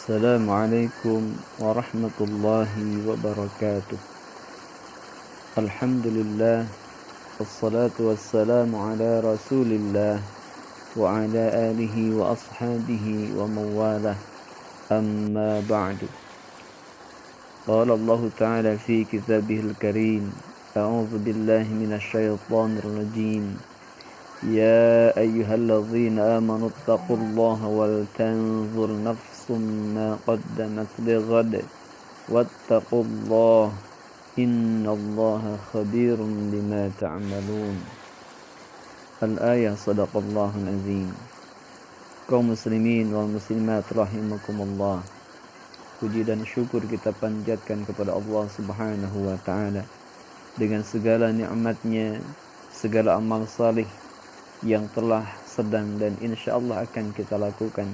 Assalamualaikum warahmatullahi wabarakatuh. Alhamdulillah, wassalatu wassalamu ala rasulillah wa ala alihi wa ashabihi wa mawalah, amma ba'du. Qala Allah ta'ala fi kitabihil karim, a'udzu billahi minasy syaithanir rajim. يا أيها الذين آمنوا اتقوا الله ولتنظر نفس ما قدمت لغد واتقوا الله إن الله خبير بما تعملون. Al-ayah sadaqallahul azim. Kaum muslimin wal muslimat rahimakumullah. Puji dan syukur kita panjatkan kepada Allah Subhanahu wa taala dengan segala nikmatnya, segala amal salih yang telah, sedang, dan insya Allah akan kita lakukan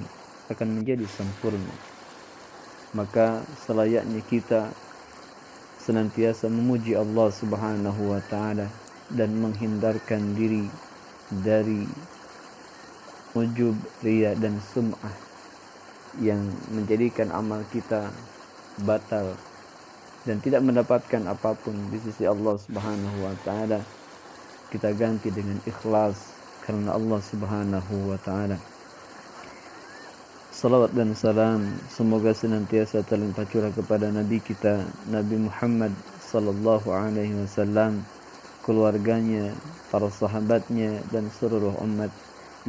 akan menjadi sempurna. Maka selayaknya kita senantiasa memuji Allah Subhanahu wa ta'ala dan menghindarkan diri dari ujub, riya, dan sum'ah yang menjadikan amal kita batal dan tidak mendapatkan apapun di sisi Allah Subhanahu wa ta'ala. Kita ganti dengan ikhlas karena Allah Subhanahu wa ta'ala. Salawat dan salam semoga senantiasa terlimpah curah kepada Nabi kita, Nabi Muhammad sallallahu alaihi wasallam, keluarganya, para sahabatnya, dan seluruh umat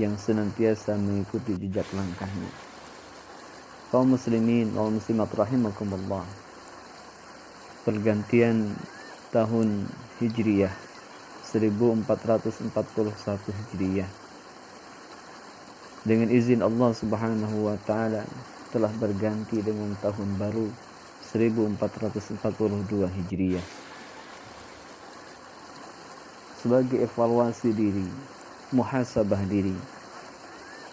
yang senantiasa mengikuti jejak langkahnya. Kaum muslimin wal muslimat rahimakumullah. Pergantian tahun Hijriyah 1441 Hijriyah dengan izin Allah Subhanahu wa ta'ala telah berganti dengan tahun baru 1442 Hijriyah. Sebagai evaluasi diri, muhasabah diri,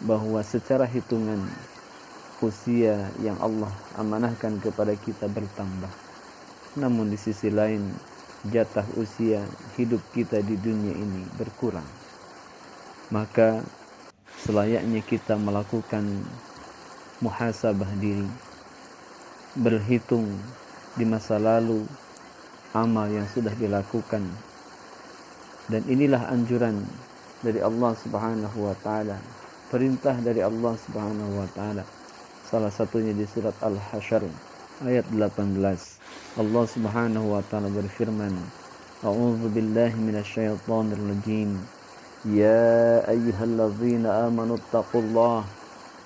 bahwa secara hitungan usia yang Allah amanahkan kepada kita bertambah, namun di sisi lain jatah usia hidup kita di dunia ini berkurang. Maka selayaknya kita melakukan muhasabah diri, berhitung di masa lalu amal yang sudah dilakukan. Dan inilah anjuran dari Allah Subhanahu wa ta'ala, perintah dari Allah Subhanahu wa ta'ala. Salah satunya di surat Al-Hasyr ayat 18. Allah Subhanahu wa ta'ala berfirman, A'udzu billahi minasyaitonir rajim. Ya ayyuhallazina amanu taqullah.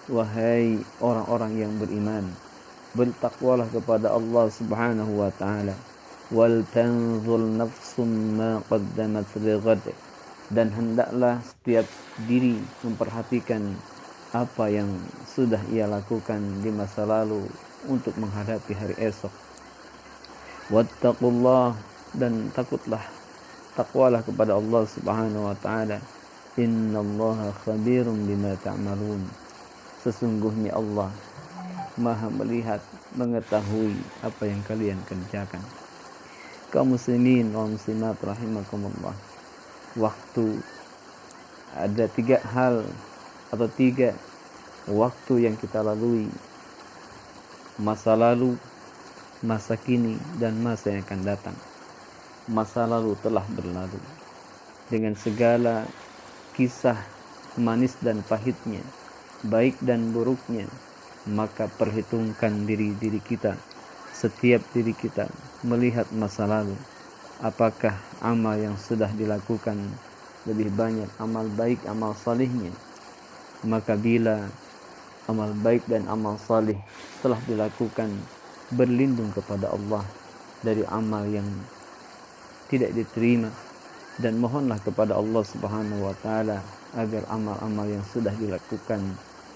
Wahai orang-orang yang beriman, bertakwalah kepada Allah Subhanahu wa ta'ala. Wal tanzur nafsum ma qaddamat lighad. Dan hendaklah setiap diri memperhatikan apa yang sudah ia lakukan di masa lalu untuk menghadapi hari esok. Wattaqullah, dan takwalah kepada Allah Subhanahu wa ta'ala. Innallaha khabirun bima ta'malun. Sesungguhnya Allah Maha melihat, mengetahui apa yang kalian kerjakan. Kaum muslimin wal muslimat rahimakumullah. Waktu, ada 3 hal atau 3 waktu yang kita lalui: masa lalu, masa kini, dan masa yang akan datang. Masa lalu telah berlalu dengan segala kisah manis dan pahitnya, baik dan buruknya. Maka perhitungkan diri kita, setiap diri kita melihat masa lalu. Apakah amal yang sudah dilakukan lebih banyak amal baik, amal salihnya? Maka bila amal baik dan amal salih telah dilakukan, berlindung kepada Allah dari amal yang tidak diterima, dan mohonlah kepada Allah Subhanahu wa ta'ala agar amal-amal yang sudah dilakukan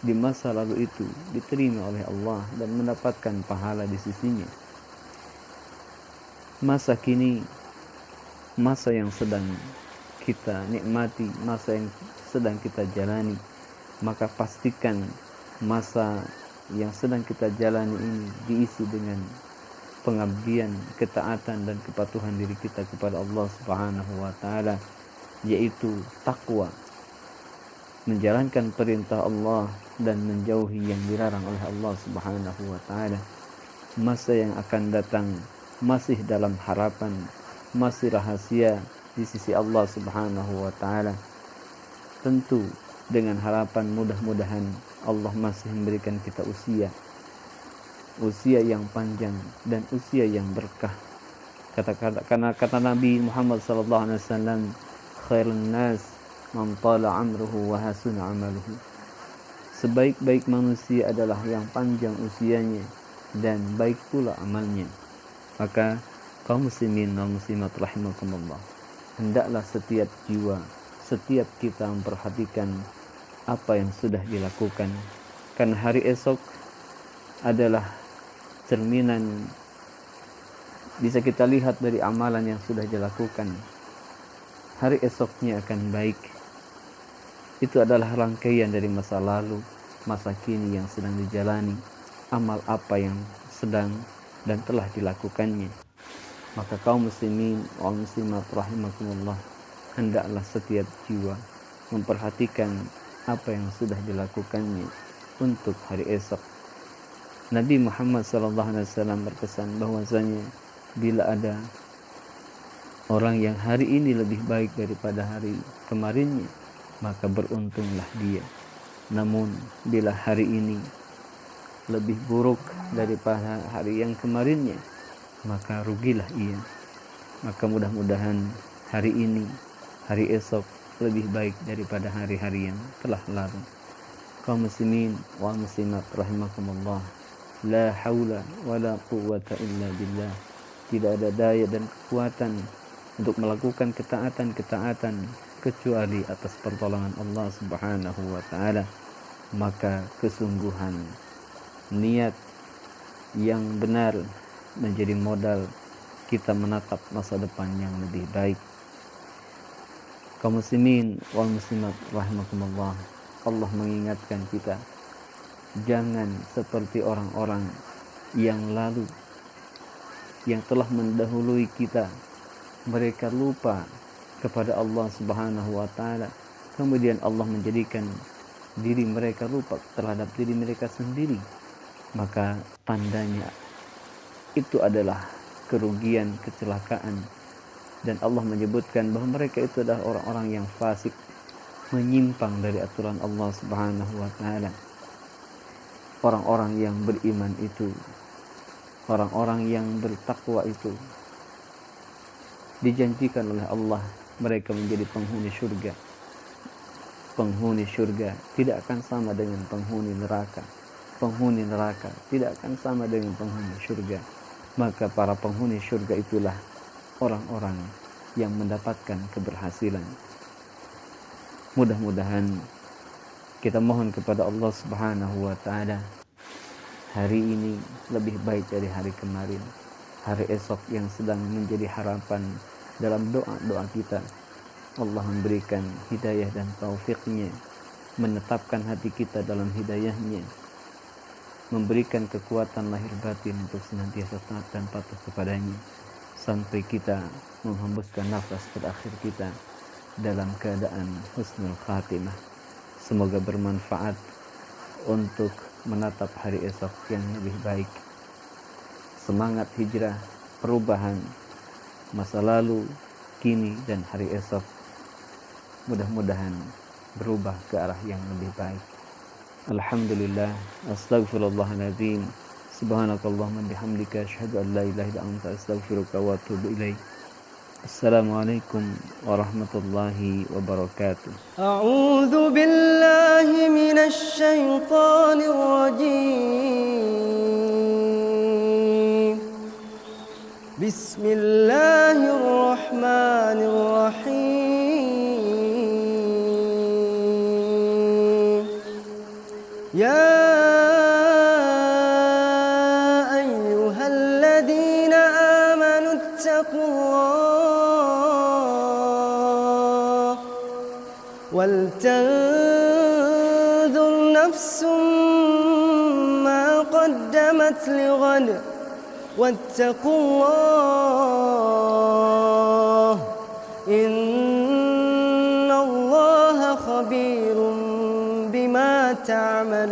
di masa lalu itu diterima oleh Allah dan mendapatkan pahala di sisinya. Masa kini, masa yang sedang kita nikmati, masa yang sedang kita jalani. Maka pastikan masa yang sedang kita jalani ini diisi dengan pengabdian, ketaatan, dan kepatuhan diri kita kepada Allah Subhanahu wa ta'ala, yaitu takwa. menjalankan perintah Allah dan menjauhi yang dilarang oleh Allah Subhanahu wa taala. Masa yang akan datang masih dalam harapan, masih rahasia di sisi Allah Subhanahu wa taala. Tentu dengan harapan mudah-mudahan Allah masih memberikan kita usia yang panjang dan usia yang berkah. Karena kata Nabi Muhammad sallallahu alaihi wasallam, khairun nas man tala amruhu wa hasuna amaluhu. Sebaik-baik manusia adalah yang panjang usianya dan baik pula amalnya. Maka kaum muslimin wal muslimat rahimakumullah, hendaklah setiap jiwa, setiap kita memperhatikan apa yang sudah dilakukan, karena hari esok adalah cerminan, bisa kita lihat dari amalan yang sudah dilakukan. Hari esoknya akan baik. Itu adalah rangkaian dari masa lalu, masa kini yang sedang dijalani, amal apa yang sedang dan telah dilakukannya. Maka kaum muslimin wal muslimat rahimakumullah, hendaklah setiap jiwa memperhatikan apa yang sudah dilakukannya untuk hari esok. Nabi Muhammad SAW berpesan bahwasanya bila ada orang yang hari ini lebih baik daripada hari kemarinnya, maka beruntunglah dia. Namun bila hari ini lebih buruk daripada hari yang kemarinnya, maka rugilah ia. Maka mudah-mudahan hari ini, hari esok lebih baik daripada hari-hari yang telah lalu. Kaum muslimin wal muslimat rahimakumullah, la haula wala quwwata illa billah. Tidak ada daya dan kekuatan untuk melakukan ketaatan-ketaatan kecuali atas pertolongan Allah Subhanahu wa taala. Maka kesungguhan niat yang benar menjadi modal kita menatap masa depan yang lebih baik. Kaum muslimin wal muslimat rahimakumullah, Allah mengingatkan kita, jangan seperti orang-orang yang lalu yang telah mendahului kita. Mereka lupa kepada Allah Subhanahu wa taala, kemudian Allah menjadikan diri mereka lupa terhadap diri mereka sendiri. Maka tandanya itu adalah kerugian, kecelakaan. Dan Allah menyebutkan bahwa mereka itu adalah orang-orang yang fasik, menyimpang dari aturan Allah Subhanahu wa taala. Orang-orang yang beriman itu, orang-orang yang bertakwa itu, dijanjikan oleh Allah mereka menjadi penghuni surga. Penghuni surga tidak akan sama dengan penghuni neraka. Penghuni neraka tidak akan sama dengan penghuni surga. Maka para penghuni surga itulah orang-orang yang mendapatkan keberhasilan. Mudah-mudahan kita mohon kepada Allah Subhanahu wa taala, hari ini lebih baik dari hari kemarin. Hari esok yang sedang menjadi harapan dalam doa-doa kita, Allah memberikan hidayah dan taufiknya, menetapkan hati kita dalam hidayahnya, memberikan kekuatan lahir batin untuk senantiasa taat dan patuh kepadanya, sampai kita menghembuskan nafas terakhir kita dalam keadaan husnul khatimah. Semoga bermanfaat untuk menatap hari esok yang lebih baik. Semangat hijrah, perubahan masa lalu, kini dan hari esok, mudah-mudahan berubah ke arah yang lebih baik. Alhamdulillah, astaghfirullahaladzim, subhanakallahumma bihamdika, asyhadu an la ilaha illa anta, astaghfiruka wa atubu ilaik. Assalamualaikum warahmatullahi wabarakatuh. A'udzu billahi minasy syaithanir rajim. Bismillahirrahmanirrahim. Ya ayyuhalladzina amanu ittaqullaha wal tanzur nafsum ma qaddamat lighad wattaqullah innallaha khabirum تعملون